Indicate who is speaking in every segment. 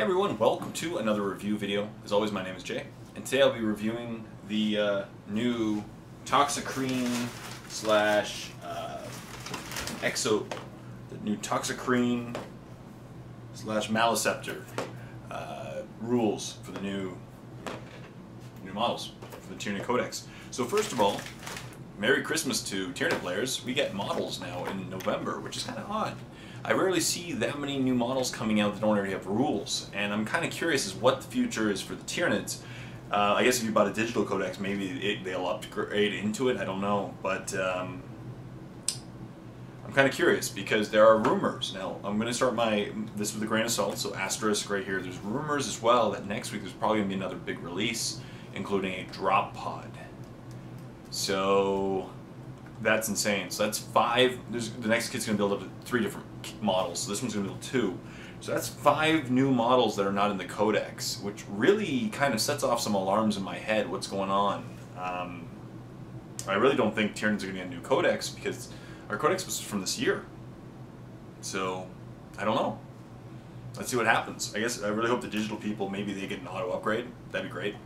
Speaker 1: everyone, welcome to another review video. As always, my name is Jay, and today I'll be reviewing the new Toxicrene slash the new Toxicrene slash Maleceptor rules for the new models for the Tyranid Codex. So first of all, Merry Christmas to Tyranid players. We get models now in November, which is kind of odd. I rarely see that many new models coming out that don't already have rules, and I'm kind of curious as what the future is for the Tyranids. I guess if you bought a digital codex, maybe they'll upgrade into it, I don't know, but I'm kind of curious because there are rumors. Now, I'm going to start this with a grain of salt, so asterisk right here. There's rumors as well that next week there's probably going to be another big release, including a drop pod. So that's insane. So that's 5. The next kit's going to build up to 3 different models. So this one's going to build 2. So that's 5 new models that are not in the codex, which really kind of sets off some alarms in my head. What's going on? I really don't think Tyranids are going to get a new codex because our codex was from this year. So I don't know. Let's see what happens. I guess I really hope the digital people, maybe they get an auto upgrade. That'd be great.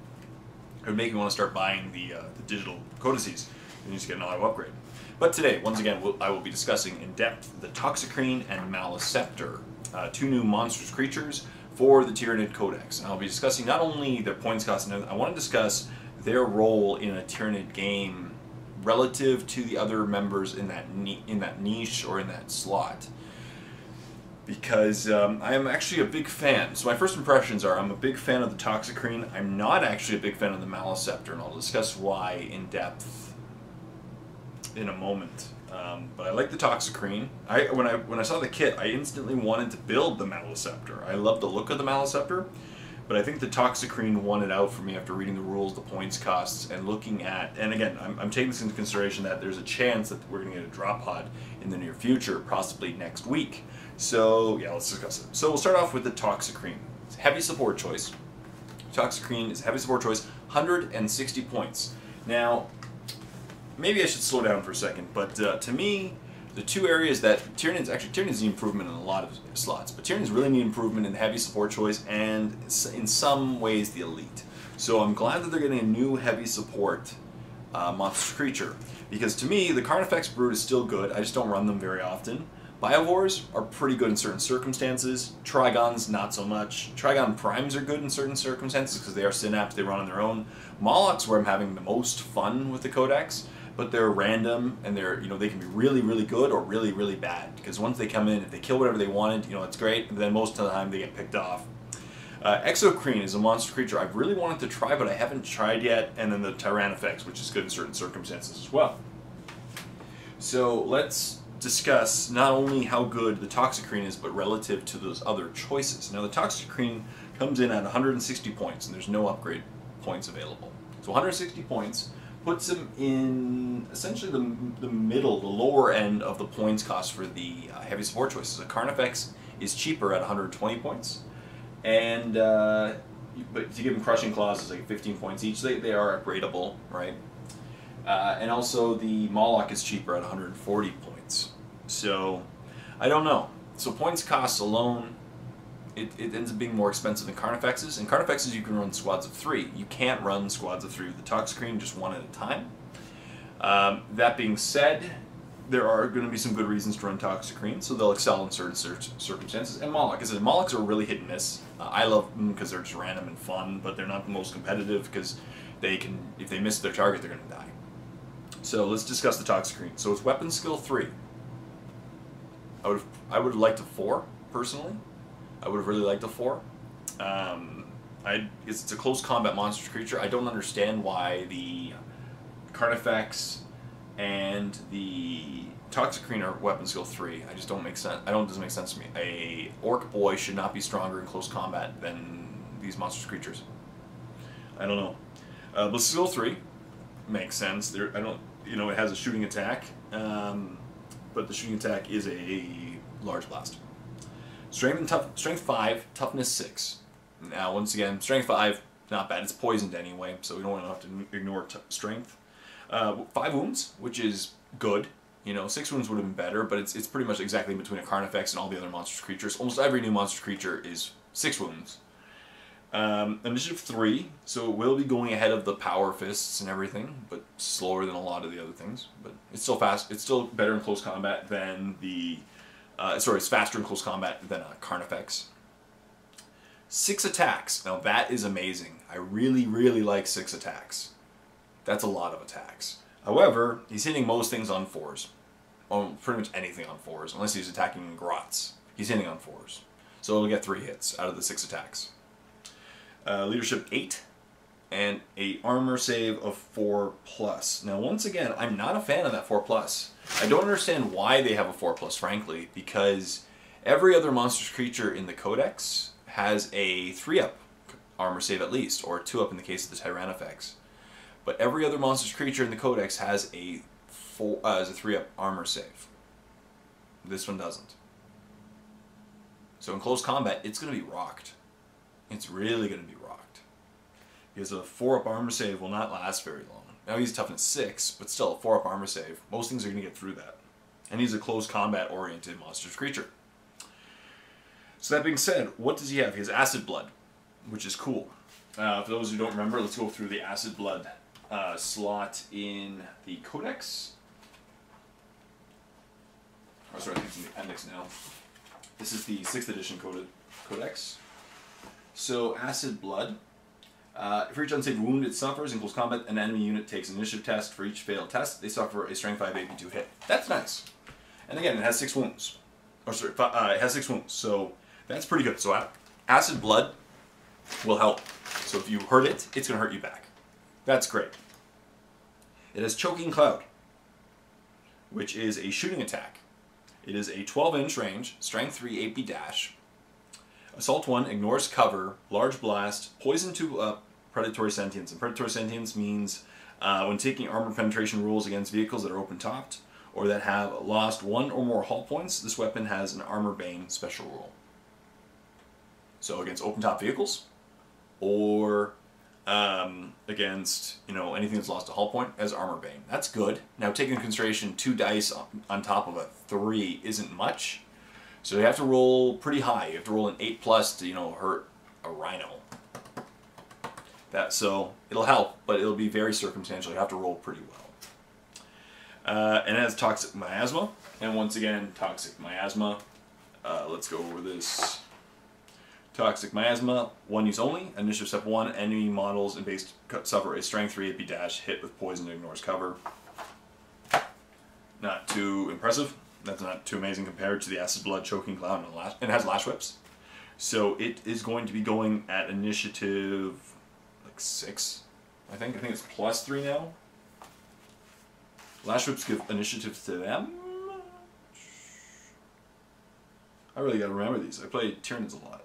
Speaker 1: It would make me want to start buying the digital codices and just get an auto upgrade. But today, once again, I will be discussing in depth the Toxicrene and Maleceptor, 2 new monstrous creatures for the Tyranid Codex. And I'll be discussing not only their points cost, I want to discuss their role in a Tyranid game relative to the other members in that niche or in that slot. Because I am actually a big fan. So my first impressions are I'm a big fan of the Toxicrene. I'm not actually a big fan of the Maleceptor, and I'll discuss why in depth in a moment. But I like the Toxicrene. When I saw the kit, I instantly wanted to build the Maleceptor. I love the look of the Maleceptor, but I think the Toxicrene won it out for me after reading the rules, the points costs, and looking at, and again, I'm taking this into consideration that there's a chance that we're going to get a drop pod in the near future, possibly next week. So yeah, let's discuss it. So we'll start off with the Toxicrene. It's a heavy support choice. Toxicrene is a heavy support choice, 160 points. Now, maybe I should slow down for a second, but to me, the 2 areas that Tyranids need improvement in a lot of slots, but Tyranids really need improvement in the heavy support choice and in some ways the elite. So I'm glad that they're getting a new heavy support monster creature, because to me, the Carnifex Brood is still good, I just don't run them very often. Biovores are pretty good in certain circumstances. Trigons, not so much. Trigon Primes are good in certain circumstances because they are Synapse, they run on their own. Molochs, where I'm having the most fun with the Codex, but they're random and they can be really, really good or really, really bad. Because once they come in, if they kill whatever they wanted, it's great, but then most of the time they get picked off. Exocrene is a monster creature I've really wanted to try, but I haven't tried yet, and then the Tyranids, which is good in certain circumstances as well. So let's discuss not only how good the Toxicrene is, but relative to those other choices. Now the Toxicrene comes in at 160 points, and there's no upgrade points available. So 160 points puts him in essentially the middle, the lower end of the points cost for the heavy support choices. The Carnifex is cheaper at 120 points, and but to give him Crushing Claws is like 15 points each. They are upgradable, right? And also the Moloch is cheaper at 140 points. So, I don't know. So points cost alone, it ends up being more expensive than Carnifexes. And Carnifexes you can run squads of 3. You can't run squads of 3 with the Toxicrene, just 1 at a time. That being said, there are going to be some good reasons to run Toxicrene, so they'll excel in certain circumstances. And Moloch, as I said, Molochs are really hit and miss. I love them because they're just random and fun, but they're not the most competitive because if they miss their target, they're going to die. So let's discuss the Toxicrene. So it's weapon skill 3. I would have liked a 4 personally. I would have really liked a 4. It's a close combat monster creature. I don't understand why the Carnifex and the Toxicrene are weapon skill 3. I just don't make sense. It doesn't make sense to me. A orc boy should not be stronger in close combat than these monstrous creatures. I don't know. But skill 3 makes sense. It has a shooting attack, but the shooting attack is a large blast. Strength 5, toughness 6. Now, once again, strength 5, not bad. It's poisoned anyway, so we don't have to ignore strength. 5 wounds, which is good. 6 wounds would have been better, but it's pretty much exactly between a Carnifex and all the other monstrous creatures. Almost every new monster creature is 6 wounds. Initiative 3, so it will be going ahead of the Power Fists and everything, but slower than a lot of the other things. But it's still fast. It's still better in close combat than the... it's faster in close combat than Carnifex. 6 attacks. Now that is amazing. I really, really like 6 attacks. That's a lot of attacks. However, he's hitting most things on 4s. Well, pretty much anything on 4s, unless he's attacking Grots. He's hitting on 4s. So it'll get 3 hits out of the 6 attacks. Leadership 8, and a armor save of 4+. Now once again, I'm not a fan of that 4+. I don't understand why they have a 4+, frankly, because every other monstrous creature in the Codex has a 3-up armor save at least, or 2-up in the case of the Tyranids. But every other monstrous creature in the Codex has a 3-up armor save. This one doesn't. So in close combat, it's going to be rocked. It's really going to be rocked. Because a 4-up armor save will not last very long. Now he's toughness 6, but still a 4-up armor save. Most things are going to get through that. And he's a close combat oriented monstrous creature. So that being said, what does he have? He has Acid Blood, which is cool. For those who don't remember, let's go through the Acid Blood slot in the Codex. Oh, sorry, I think it's in the appendix now. This is the 6th edition Codex. So, Acid Blood. For each unsaved wound it suffers in close combat, an enemy unit takes an initiative test. For each failed test, they suffer a Strength 5 AP2 hit. That's nice. And again, it has 6 wounds. Or sorry, it has 6 wounds, so that's pretty good. So, Acid Blood will help. So if you hurt it, it's going to hurt you back. That's great. It has Choking Cloud, which is a shooting attack. It is a 12-inch range, Strength 3 AP dash. Assault 1 ignores cover, large blast, poison 2 predatory sentience. And predatory sentience means when taking armor penetration rules against vehicles that are open-topped or that have lost 1 or more hull points, this weapon has an Armor Bane special rule. So against open-top vehicles or against anything that's lost a hull point as Armor Bane. That's good. Now taking into consideration 2 dice on top of a 3 isn't much. So you have to roll pretty high. You have to roll an 8+ to, hurt a rhino. So it'll help, but it'll be very circumstantial. You have to roll pretty well. And it has Toxic Miasma. And once again, Toxic Miasma. Let's go over this. Toxic Miasma, 1 use only. Initiative step 1, enemy models and base suffer a Strength 3 AP dash hit with poison that ignores cover. Not too impressive. That's not too amazing compared to the Acid Blood, Choking Cloud, and it has Lash Whips. So it is going to be going at initiative, like 6, I think. I think it's +3 now. Lash Whips give initiative to them. I really gotta remember these. I play Tyranids a lot.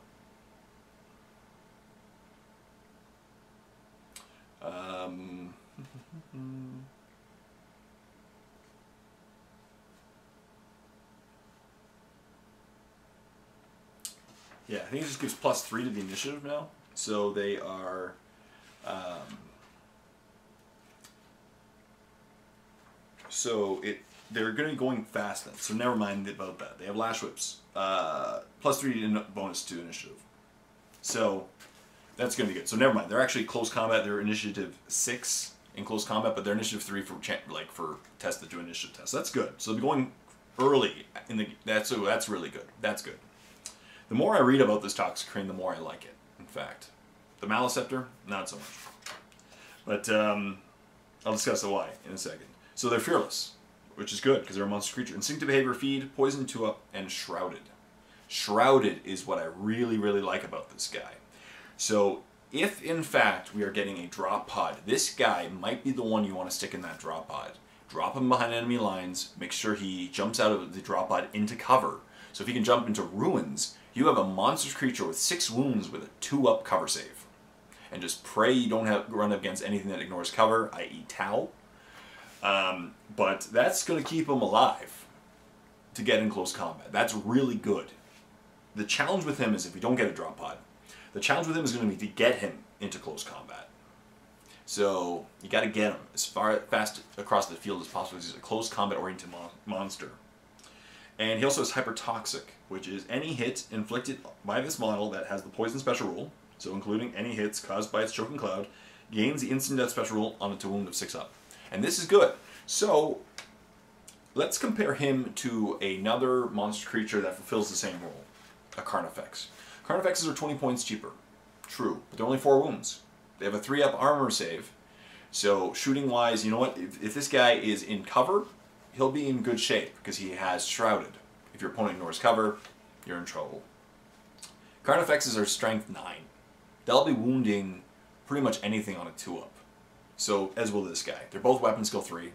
Speaker 1: Yeah, I think it just gives +3 to the initiative now. So they are... they're going to be going fast then. So never mind about that. They have Lash Whips. +3 bonus to initiative. So that's going to be good. So never mind. They're actually close combat. They're initiative 6 in close combat, but they're initiative 3 for tests that do initiative tests. So that's good. So they'll be going early in the... That's really good. That's good. The more I read about this Toxicrene, the more I like it, in fact. The Maleceptor, not so much. But I'll discuss the why in a second. So they're fearless, which is good, because they're a monster creature. Instinctive behavior, feed, poison 2-up, and shrouded. Shrouded is what I really, really like about this guy. So if, in fact, we are getting a drop pod, this guy might be the one you want to stick in that drop pod. Drop him behind enemy lines, make sure he jumps out of the drop pod into cover. So if he can jump into ruins, you have a monstrous creature with 6 wounds with a 2-up cover save. And just pray you don't run up against anything that ignores cover, i.e. Tau. But that's going to keep him alive to get in close combat. That's really good. The challenge with him is if we don't get a drop pod, the challenge with him is going to be to get him into close combat. So you got to get him as fast across the field as possible because he's a close combat oriented monster. And he also has Hypertoxic, which is any hit inflicted by this model that has the poison special rule. so including any hits caused by its choking cloud, gains the instant death special rule on its wound of 6 up. And this is good. So let's compare him to another monster creature that fulfills the same role, a Carnifex. Carnifexes are 20 points cheaper. True, but they're only 4 wounds. They have a 3-up armor save. So shooting wise, you know what, if this guy is in cover, he'll be in good shape because he has Shrouded. If your opponent ignores cover, you're in trouble. Carnifexes are strength 9. They'll be wounding pretty much anything on a 2-up. So, as will this guy. They're both weapon skill 3.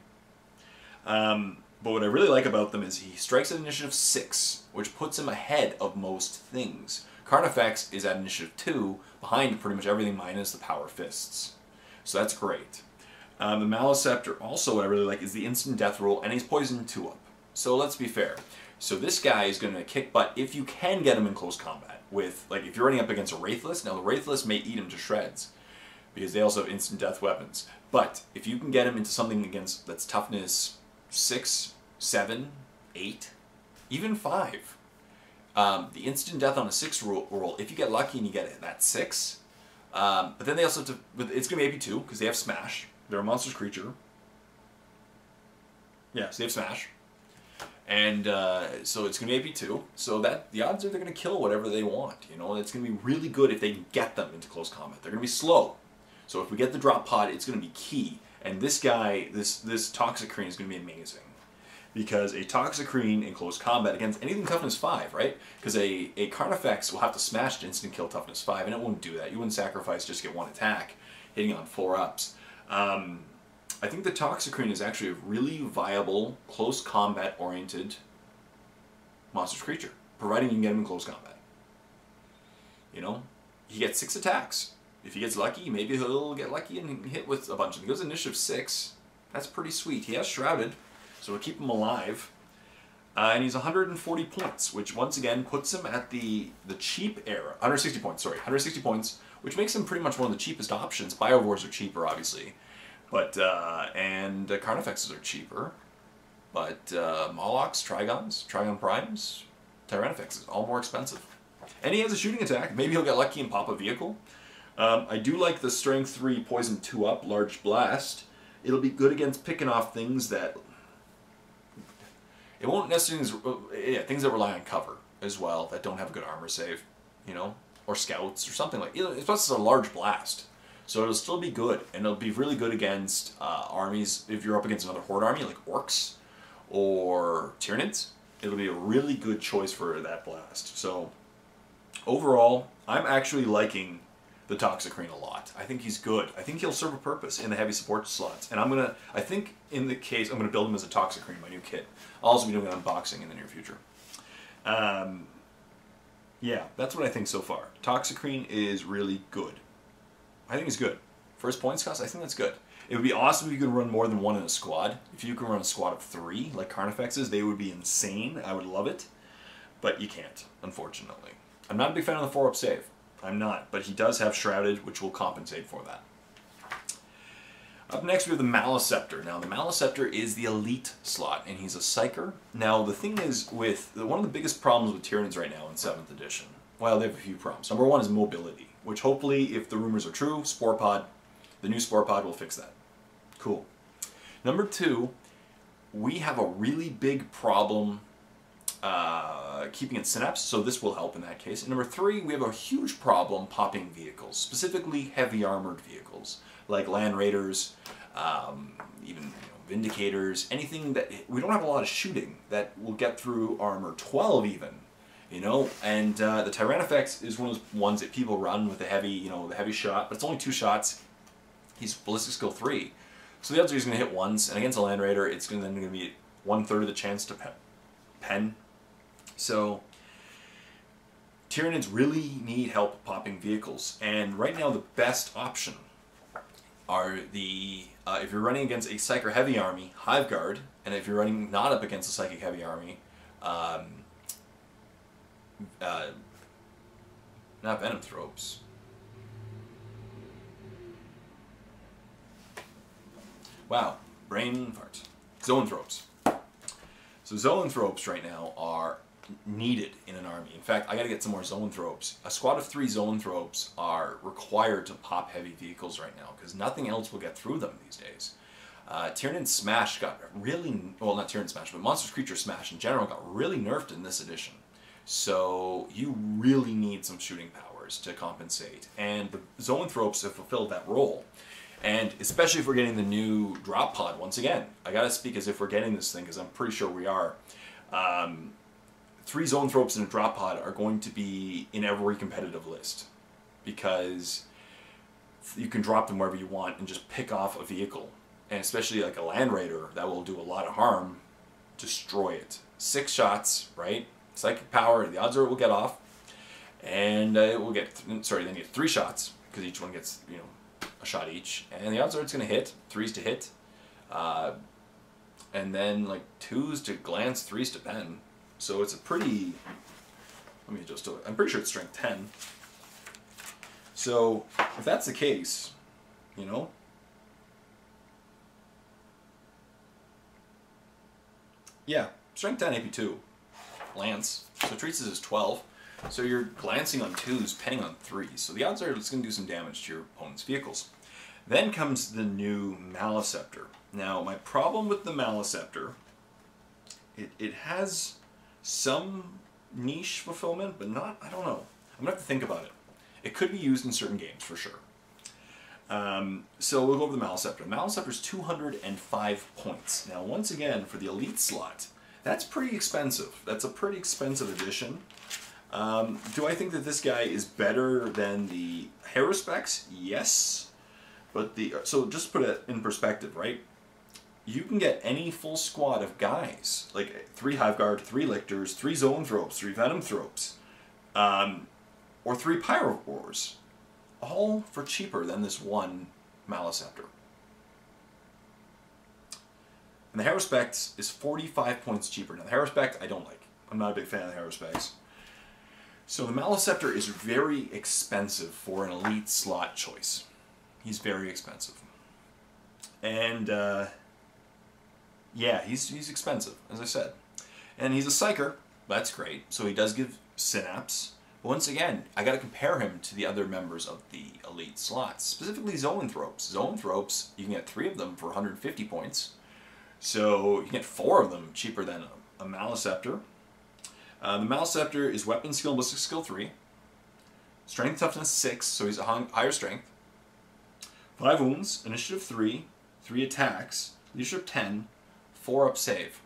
Speaker 1: But what I really like about them is he strikes at initiative 6, which puts him ahead of most things. Carnifex is at initiative 2, behind pretty much everything minus the power fists. So that's great. The Maleceptor, also what I really like, is the instant death roll, and he's poison 2-up. So let's be fair. So this guy is going to kick butt if you can get him in close combat. With, like, if you're running up against a Wraithless, now the Wraithless may eat him to shreds, because they also have instant death weapons. But if you can get him into something against that's toughness 6, 7, 8, even 5, the instant death on a 6 roll, if you get lucky and you get that 6, but then they also have to, it's going to be AP2 because they have Smash. They're a monstrous creature. Yeah, so they have Smash. And so it's going to be AP2. So that the odds are they're going to kill whatever they want. You know, it's going to be really good if they can get them into close combat. They're going to be slow. So if we get the drop pod, it's going to be key. And this guy, this Toxicrene is going to be amazing. Because a Toxicrene in close combat against anything toughness 5, right? Because a Carnifex will have to smash to instant kill toughness 5, and it wouldn't do that. You wouldn't sacrifice just to get 1 attack, hitting on 4-ups. I think the Toxicrene is actually a really viable, close combat-oriented monstrous creature, providing you can get him in close combat. You know, he gets 6 attacks. If he gets lucky, maybe he'll get lucky and hit with a bunch. If he goes initiative 6, that's pretty sweet. He has Shrouded, so we'll keep him alive. And he's 140 points, which once again puts him at the cheap era. 160 points, sorry. 160 points, which makes him pretty much one of the cheapest options. Biovores are cheaper, obviously. But, and Carnifexes are cheaper. But Molochs, Trigons, Trigon Primes, Tyrannifexes, all more expensive. And he has a shooting attack. Maybe he'll get lucky and pop a vehicle. I do like the Strength 3 Poison 2-up, Large Blast. It'll be good against picking off things that... It won't necessarily... Yeah, things that rely on cover as well, that don't have a good armor save, you know? Or scouts, or something like... Plus it's a large blast. So it'll still be good, and it'll be really good against armies. If you're up against another Horde army, like Orcs or Tyranids, it'll be a really good choice for that blast. So, overall, I'm actually liking the Toxicrene a lot. I think he's good. I think he'll serve a purpose in the heavy support slots. And I think in the case, I'm gonna build him as a Toxicrene, my new kit. I'll also be doing an unboxing in the near future. Yeah, that's what I think so far. Toxicrene is really good. I think it's good. First points cost, I think that's good. It would be awesome if you could run more than 1 in a squad. If you could run a squad of 3, like Carnifexes, they would be insane. I would love it. But you can't, unfortunately. I'm not a big fan of the 4-up save. I'm not. But he does have Shrouded, which will compensate for that. Up next, we have the Maleceptor. Now, the Maleceptor is the elite slot, and he's a Psyker. Now, the thing is, with one of the biggest problems with Tyranids right now in 7th edition, well, they have a few problems. Number 1 is mobility, which hopefully, if the rumors are true, Spore Pod, the new Spore Pod will fix that. Cool. Number 2, we have a really big problem keeping it Synapse, so this will help in that case. And number 3, we have a huge problem popping vehicles, specifically heavy armored vehicles, like Land Raiders, even Vindicators, anything that... We don't have a lot of shooting that will get through armor 12 even. You know, and the Tyrannifex is one of those ones that people run with the heavy, the heavy shot, but it's only 2 shots. He's ballistic skill 3, so the odds are he's going to hit once, and against a Land Raider, it's then going to be 1/3 of the chance to pen. So Tyranids really need help popping vehicles, and right now the best option are the if you're running against a Psyker heavy army, Hive Guard, and if you're running not up against a Psychic heavy army. Not Venom Thropes. Wow, brain fart. Zoanthropes. So Zoanthropes right now are needed in an army. In fact, I gotta get some more zoanthropes. A squad of 3 zoanthropes are required to pop heavy vehicles right now, because nothing else will get through them these days. Tyranids Smash got really, well, not Tyranids Smash, but Monstrous Creature Smash in general got really nerfed in this edition. So you really need some shooting powers to compensate, and the zoanthropes have fulfilled that role. And especially if we're getting the new drop pod, once again, I gotta speak as if we're getting this thing, because I'm pretty sure we are. 3 zoanthropes in a drop pod are going to be in every competitive list, because you can drop them wherever you want and just pick off a vehicle. And especially like a Land Raider, that will do a lot of harm, destroy it. 6 shots, right? Psychic power, the odds are it will get off. And it will get, sorry, then you get 3 shots, because each one gets, you know, a shot each. And the odds are it's going to hit, 3s to hit. And then like 2s to glance, 3s to pen. So it's a pretty, let me just do it. I'm pretty sure it's strength 10. So if that's the case, you know, yeah, strength 10 AP2, lance. So treats it as 12. So you're glancing on 2s, penning on 3s. So the odds are it's going to do some damage to your opponent's vehicles. Then comes the new Maleceptor. Now, my problem with the Maleceptor, it has some niche fulfillment, but not, I don't know. I'm going to have to think about it. It could be used in certain games, for sure. So we'll go over the Maleceptor. Maleceptor is 205 points. Now, once again, for the Elite slot, that's pretty expensive. That's a pretty expensive addition. Do I think that this guy is better than the Haruspecs? Yes. But so just to put it in perspective, right? You can get any full squad of guys, like 3 Hiveguard, 3 Lictors, 3 Zoanthropes, 3 Venomthropes, or 3 Pyrovores, all for cheaper than this one Maleceptor. And the Haruspecs is 45 points cheaper. Now the Haruspect I don't like. I'm not a big fan of the Haruspects. So the Maleceptor is very expensive for an Elite slot choice. He's very expensive. And yeah, he's expensive, as I said. And he's a Psyker. That's great. So he does give Synapse. But once again, I got to compare him to the other members of the Elite slots, specifically Zoanthropes. Zoanthropes, you can get 3 of them for 150 points. So you can get 4 of them cheaper than a Maleceptor. The Maleceptor is Weapon Skill and Ballistic Skill 3. Strength Toughness 6, so he's a higher strength. 5 wounds, Initiative 3, 3 attacks, Leadership 10, 4 up save.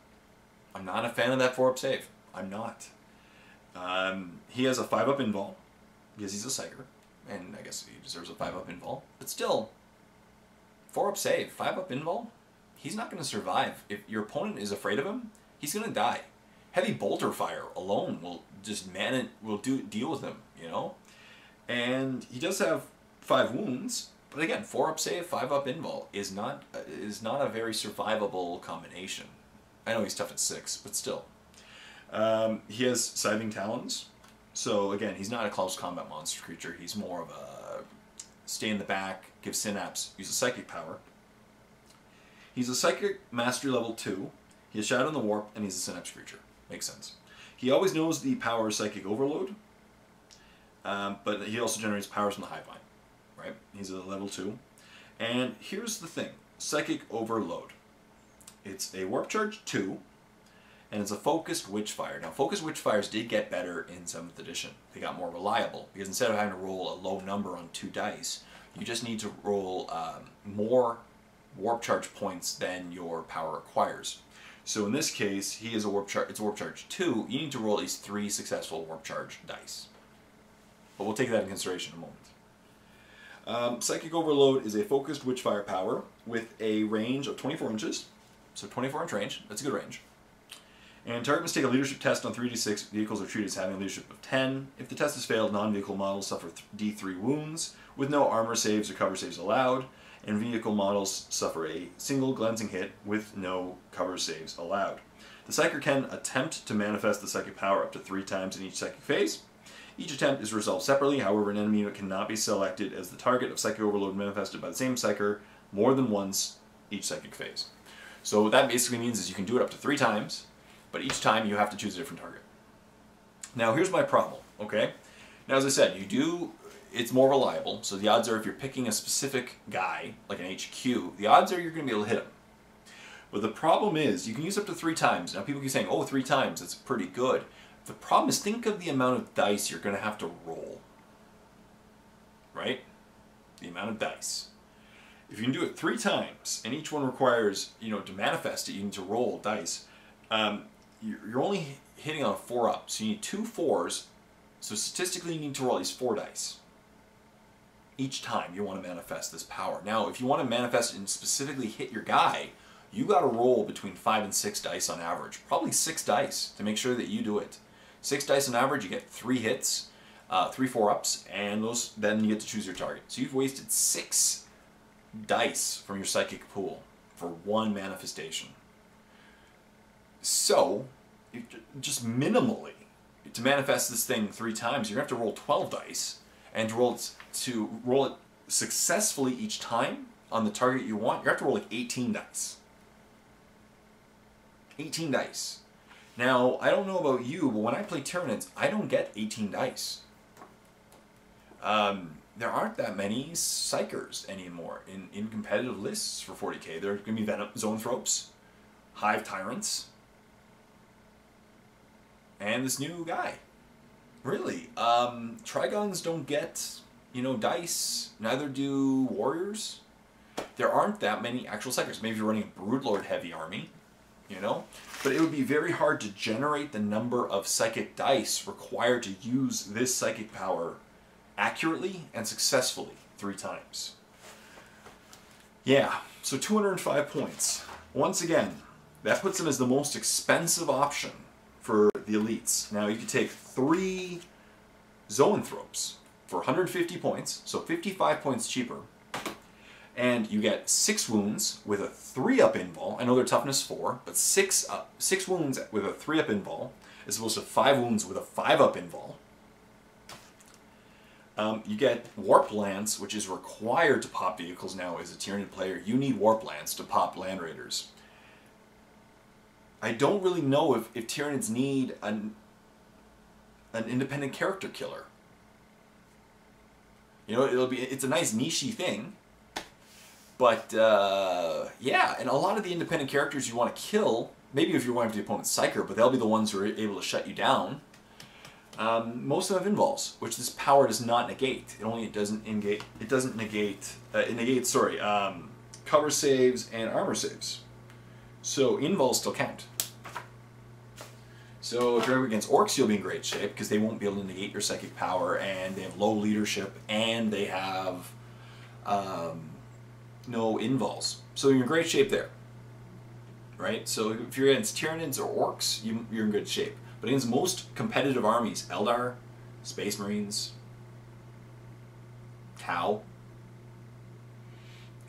Speaker 1: I'm not a fan of that 4 up save. I'm not. He has a 5 up invul, because he's a Psyker, and I guess he deserves a 5 up invul. But still, 4 up save, 5 up invul, he's not going to survive. If your opponent is afraid of him, he's going to die. Heavy Bolter Fire alone will just deal with him, you know? And he does have 5 wounds, but again, 4 up save, 5 up invul is not a very survivable combination. I know he's tough at 6, but still. He has Scything Talons, so again, he's not a close combat monster creature. He's more of a stay in the back, give Synapse, use a Psychic power. He's a Psychic Mastery level 2. He has Shadow in the Warp, and he's a Synapse creature. Makes sense. He always knows the power of Psychic Overload, but he also generates powers from the Hivevine. Right? He's a level 2. And here's the thing. Psychic Overload. It's a Warp Charge 2, and it's a Focused Witchfire. Now, Focused Witchfires did get better in 7th edition. They got more reliable, because instead of having to roll a low number on 2 dice, you just need to roll more Warp Charge points than your power requires. So in this case, he is a Warp Charge. It's a Warp Charge 2. You need to roll at least 3 successful Warp Charge dice. But we'll take that in consideration in a moment. Psychic Overload is a focused Witchfire power with a range of 24 inches. So 24 inch range. That's a good range. And target must take a leadership test on 3d6. Vehicles are treated as having a leadership of 10. If the test is failed, non-vehicle models suffer d3 wounds, with no armor saves or cover saves allowed. And vehicle models suffer a single glancing hit with no cover saves allowed. The Psyker can attempt to manifest the psychic power up to 3 times in each psychic phase. Each attempt is resolved separately, however an enemy unit cannot be selected as the target of Psychic Overload manifested by the same Psyker more than once each psychic phase. So what that basically means is you can do it up to 3 times, but each time you have to choose a different target. Now here's my problem, okay? Now as I said, it's more reliable, so the odds are if you're picking a specific guy, like an HQ, the odds are you're going to be able to hit him. But the problem is, you can use up to 3 times. Now people keep saying, oh, 3 times, that's pretty good. The problem is, think of the amount of dice you're going to have to roll. Right? The amount of dice. If you can do it 3 times, and each one requires, to manifest it, you need to roll dice, you're only hitting on a 4-up. So you need 2 4s, so statistically you need to roll at least 4 dice. Each time you want to manifest this power. Now, if you want to manifest and specifically hit your guy, you got to roll between 5 and 6 dice on average. Probably 6 dice to make sure that you do it. 6 dice on average, you get 3 hits, 3 4-ups, and then you get to choose your target. So you've wasted 6 dice from your psychic pool for 1 manifestation. So, just minimally, to manifest this thing 3 times, you're going to have to roll 12 dice, and to roll it successfully each time on the target you want, you have to roll like 18 dice. 18 dice. Now, I don't know about you, but when I play Tyranids, I don't get 18 dice. There aren't that many Psychers anymore in competitive lists for 40k. There are going to be Venom, Zoanthropes, Hive Tyrants, and this new guy. Really. Trigons don't get, dice. Neither do Warriors. There aren't that many actual Psychers. Maybe if you're running a Broodlord heavy army, But it would be very hard to generate the number of psychic dice required to use this psychic power accurately and successfully 3 times. Yeah, so 205 points. Once again, that puts him as the most expensive option for the elites. Now you could take 3 Zoanthropes for 150 points, so 55 points cheaper, and you get 6 wounds with a 3-up invul. I know they're toughness 4, but 6 wounds with a 3-up invul as opposed to 5 wounds with a 5-up invul. You get Warp Lance, which is required to pop vehicles now as a Tyranid player. You need Warp Lance to pop Land Raiders. I don't really know if Tyranids need an independent character killer. It's a nice niche-y thing. But, yeah, and a lot of the independent characters you want to kill, maybe if you're going for the opponent's Psyker, but they'll be the ones who are able to shut you down. Most of them have invols, which this power does not negate. It negates cover saves and armor saves. So invols still count. So if you're against orcs, you'll be in great shape because they won't be able to negate your psychic power, and they have low leadership, and they have no invols. So you're in great shape there. Right? So if you're against Tyranids or orcs, you're in good shape. But against most competitive armies, Eldar, Space Marines, Tau,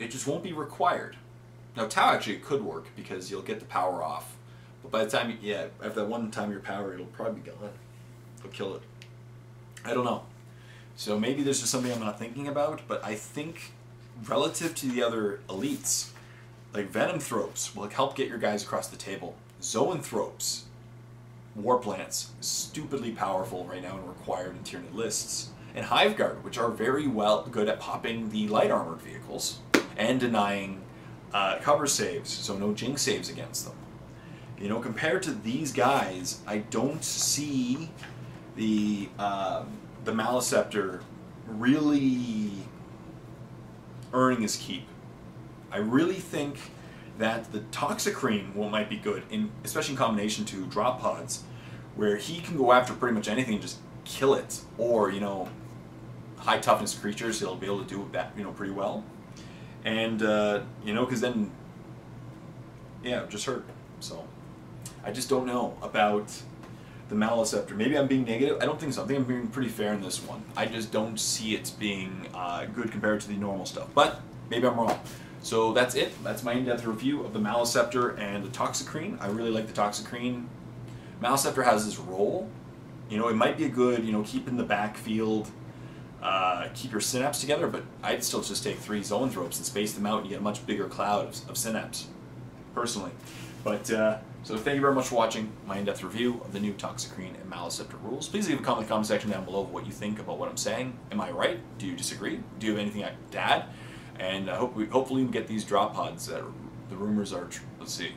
Speaker 1: it just won't be required. Now Tau actually could work because you'll get the power off. But by the time, after that one time your power, it'll probably be gone. It'll kill it. I don't know. So maybe there's just something I'm not thinking about, but I think relative to the other elites, like Venomthropes will help get your guys across the table. Zoanthropes, Warp Lance, stupidly powerful right now and required in Tyranid lists. And Hiveguard, which are very good at popping the light armored vehicles and denying cover saves, so no jinx saves against them. Compared to these guys, I don't see the Maleceptor really earning his keep. I really think that the Toxicrene might be good, especially in combination to drop pods, where he can go after pretty much anything and just kill it. Or, high toughness creatures, he'll be able to do that, pretty well. And, because then, just hurt. So, I just don't know about the Maleceptor. Maybe I'm being negative. I don't think so. I think I'm being pretty fair in this one. I just don't see it being good compared to the normal stuff. But maybe I'm wrong. So that's it. That's my in-depth review of the Maleceptor and the Toxicrene. I really like the Toxicrene. Maleceptor has this role. It might be a good, keep in the backfield, keep your synapse together, but I'd still just take 3 Zoanthropes and space them out and you get a much bigger cloud of synapse, personally. But, so thank you very much for watching my in-depth review of the new Toxicrene and Maleceptor rules. Please leave a comment in the comment section down below of what you think about what I'm saying. Am I right? Do you disagree? Do you have anything to add? And hopefully we get these drop pods. The rumors are, let's see.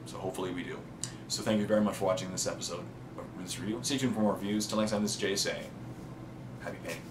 Speaker 1: So hopefully we do. So thank you very much for watching this episode of this review. Stay tuned for more reviews. Till next time, this is Jay saying, happy painting.